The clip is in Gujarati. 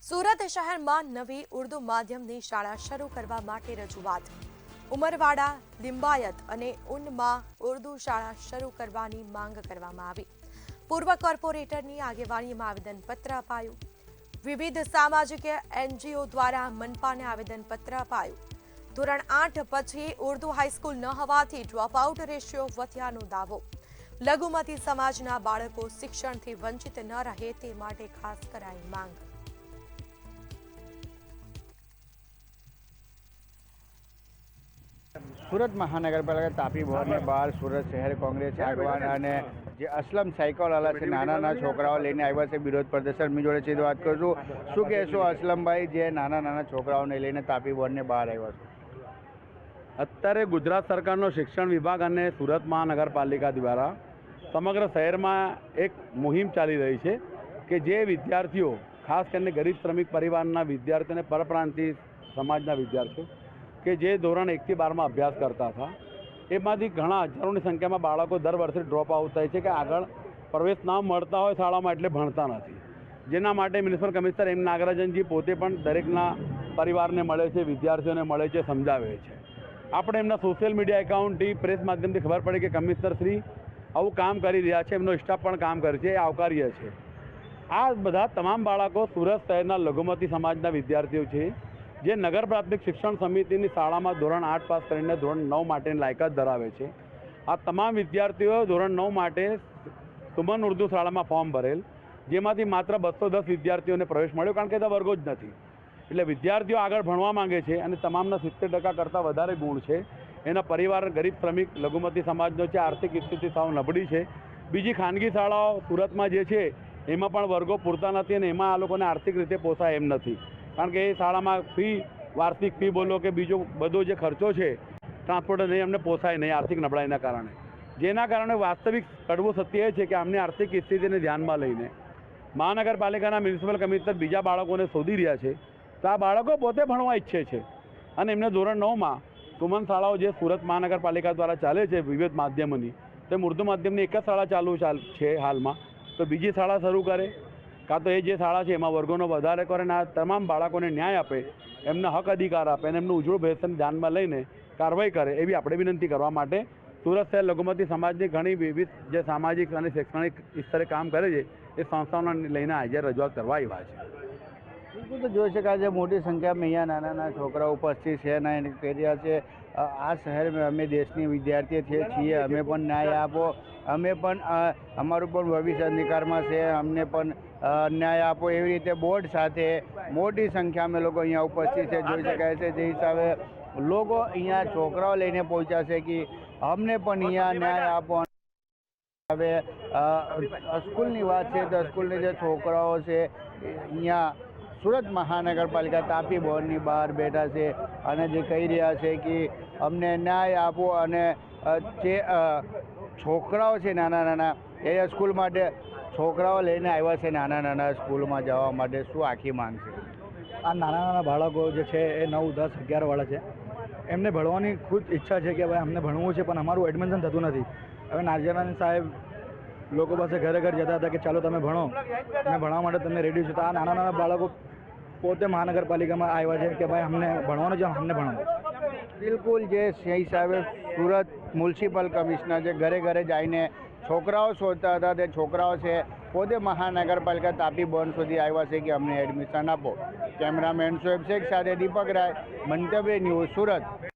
સુરત શહેરમાં નવી ઉર્દુ માધ્યમની શાળા શરૂ કરવા માટે રજૂઆત। ઉમરવાડા, લિંબાયત અને ઉનમાં ઉર્દુ શાળા શરૂ કરવાની માંગ કરવામાં આવી। પૂર્વ કોર્પોરેટરની આગેવાનીમાં આવેદનપત્ર અપાયું। વિવિધ સામાજિક એનજીઓ દ્વારા મનપાને આવેદનપત્ર અપાયું। ધોરણ 8 પછી ઉર્દુ હાઈસ્કૂલ ન હોવાથી ડ્રોપઆઉટ રેશિયો વધ્યાનો દાવો। લઘુમતી સમાજના બાળકો શિક્ષણથી વંચિત ન રહે તે માટે ખાસ કરાઈ માંગ। સુરત મહાનગરપાલિકા તાપી ભવનની બહાર સુરત શહેર કોંગ્રેસ આગેવાન અને જે અસલમ સાયકલવાળા છે નાના છોકરાઓ લઈને આવ્યા છે વિરોધ પ્રદર્શન। મી જોડે સીધી વાત કરું છું, શું કહેશો અસલમભાઈ, જે નાના છોકરાઓને લઈને તાપી ભવનની બહાર આવ્યા છે? અત્યારે ગુજરાત સરકારનો શિક્ષણ વિભાગ અને સુરત મહાનગરપાલિકા દ્વારા સમગ્ર શહેરમાં એક મુહિમ ચાલી રહી છે કે જે વિદ્યાર્થીઓ, ખાસ કરીને ગરીબ શ્રમિક પરિવારના વિદ્યાર્થીઓ અને પરપ્રાંતીય સમાજના વિદ્યાર્થીઓ કે જે ધોરણ 1 થી 12 અભ્યાસ કરતા હતા, એમાંથી ઘણા હજારોની સંખ્યામાં બાળકો દર વર્ષે ડ્રોપ આઉટ થાય છે કે આગળ પ્રવેશ ના મળતા હોય શાળામાં એટલે ભણતા નથી। જેના માટે મ્યુનિસિપલ કમિશનર એમ નાગરાજનજી પોતે પણ દરેકના પરિવારને મળે છે, વિદ્યાર્થીઓને મળે છે, સમજાવે છે। આપણે એમના સોશિયલ મીડિયા એકાઉન્ટથી, પ્રેસ માધ્યમથી ખબર પડી કે કમિશનર શ્રી આવું કામ કરી રહ્યા છે, એમનો સ્ટાફ પણ કામ કરે છે, એ આવકાર્ય છે। આ બધા તમામ બાળકો સુરત શહેરના લઘુમતી સમાજના વિદ્યાર્થીઓ છે જે નગર પ્રાથમિક શિક્ષણ સમિતિની શાળામાં ધોરણ 8 પાસ કરીને ધોરણ 9 માટેની લાયકાત ધરાવે છે। આ તમામ વિદ્યાર્થીઓ ધોરણ 9 માટે સુમન ઉર્દુ શાળામાં ફોર્મ ભરેલ, જેમાંથી માત્ર 210 વિદ્યાર્થીઓને પ્રવેશ મળ્યો, કારણ કે ત્યાં વર્ગો જ નથી। એટલે વિદ્યાર્થીઓ આગળ ભણવા માંગે છે અને તમામના 70% કરતાં વધારે ગુણ છે। એના પરિવાર ગરીબ શ્રમિક લઘુમતી સમાજનો છે, આર્થિક સ્થિતિ સાવ નબળી છે। બીજી ખાનગી શાળાઓ સુરતમાં જે છે એમાં પણ વર્ગો પૂરતા નથી અને એમાં આ લોકોને આર્થિક રીતે પોસાય એમ નથી, કારણ કે એ શાળામાં વાર્ષિક ફી બોલો કે બીજો બધો જે ખર્ચો છે ટ્રાન્સપોર્ટ નહીં, અમને પોસાય નહીં આર્થિક નબળાઈના કારણે। જેના કારણે વાસ્તવિક કડવું સત્ય એ છે કે આમની આર્થિક સ્થિતિને ધ્યાનમાં લઈને મહાનગરપાલિકાના મ્યુનિસિપલ કમિશનર બીજા બાળકોને શોધી રહ્યા છે, તો આ બાળકો પોતે ભણવા ઈચ્છે છે અને એમને ધોરણ 9માં સુમન શાળાઓ જે સુરત મહાનગરપાલિકા દ્વારા ચાલે છે વિવિધ માધ્યમોની, તેમ ઉર્દુ માધ્યમની એક જ શાળા ચાલુ છે હાલમાં, તો બીજી શાળા શરૂ કરે, કાં તો એ જે શાળા છે એમાં વર્ગોનો વધારે કરે અને આ તમામ બાળકોને ન્યાય આપે, એમના હક અધિકાર આપે અને એમનું ઉજ્જવળ ભવિષ્યને ધ્યાનમાં લઈને કાર્યવાહી કરે એવી આપણે વિનંતી કરવા માટે સુરત શહેર લઘુમતી સમાજની ઘણી વિવિધ જે સામાજિક અને શૈક્ષણિક સ્તરે કામ કરે છે એ સંસ્થાઓને લઈને આજે રજૂઆત કરવા આવ્યા છે। બિલકુલ, તો જોઈ શકાય છે મોટી સંખ્યામાં અહીંયા નાના છોકરાઓ ઉપસ્થિત છે અને કહી રહ્યા છે આ શહેરમાં અમે દેશની વિદ્યાર્થી છીએ, અમે પણ ન્યાય આપો, અમે પણ અમારું પણ ભવિષ્ય અધિકારમાં છે, અમને પણ ન્યાય આપો, એવી રીતે બોર્ડ સાથે મોટી સંખ્યામાં લોકો અહીંયા ઉપસ્થિત છે। જોઈ શકાય છે જે હિસાબે લોકો અહીંયા છોકરાઓ લઈને પહોંચ્યા છે કે અમને પણ અહીંયા ન્યાય આપો। હવે સ્કૂલની વાત છે તો સ્કૂલની જે છોકરાઓ છે અહીંયા સુરત મહાનગરપાલિકા તાપી ભવનની બહાર બેઠા છે અને જે કહી રહ્યા છે કે અમને ન્યાય આપો અને જે છોકરાઓ છે નાના એ સ્કૂલ માટે છોકરાઓ લઈને આવ્યા છે નાના સ્કૂલમાં જવા માટે, શું આખી માંગ છે? આ નાના બાળકો જે છે એ 9, 10, 11 વાળા છે, એમને ભણવાની ખુદ ઈચ્છા છે કે ભાઈ અમને ભણવું છે પણ અમારું એડમિશન થતું નથી। હવે નાજરાન સાહેબ લોકો પાસે ઘરે જતા હતા કે ચાલો તમે ભણો, અમે ભણવા માટે તમને રેડી છે, તો આ નાના બાળકો પોતે મહાનગરપાલિકામાં આવ્યા છે કે ભાઈ અમને ભણવાનું છે, અમને ભણવાનું। બિલકુલ, જે હિસાબે સુરત મ્યુનિસિપલ કમિશનર જે ઘરે જઈને છોકરાઓ શોધતા હતા તે છોકરાઓ છે પોતે મહાનગરપાલિકા તાપી ભવન સુધી આવ્યા છે કે અમને એડમિશન આપો। કેમેરામેન શોએબ શેખ સાથે દીપક રાય, મંતવ્ય ન્યૂઝ, સુરત।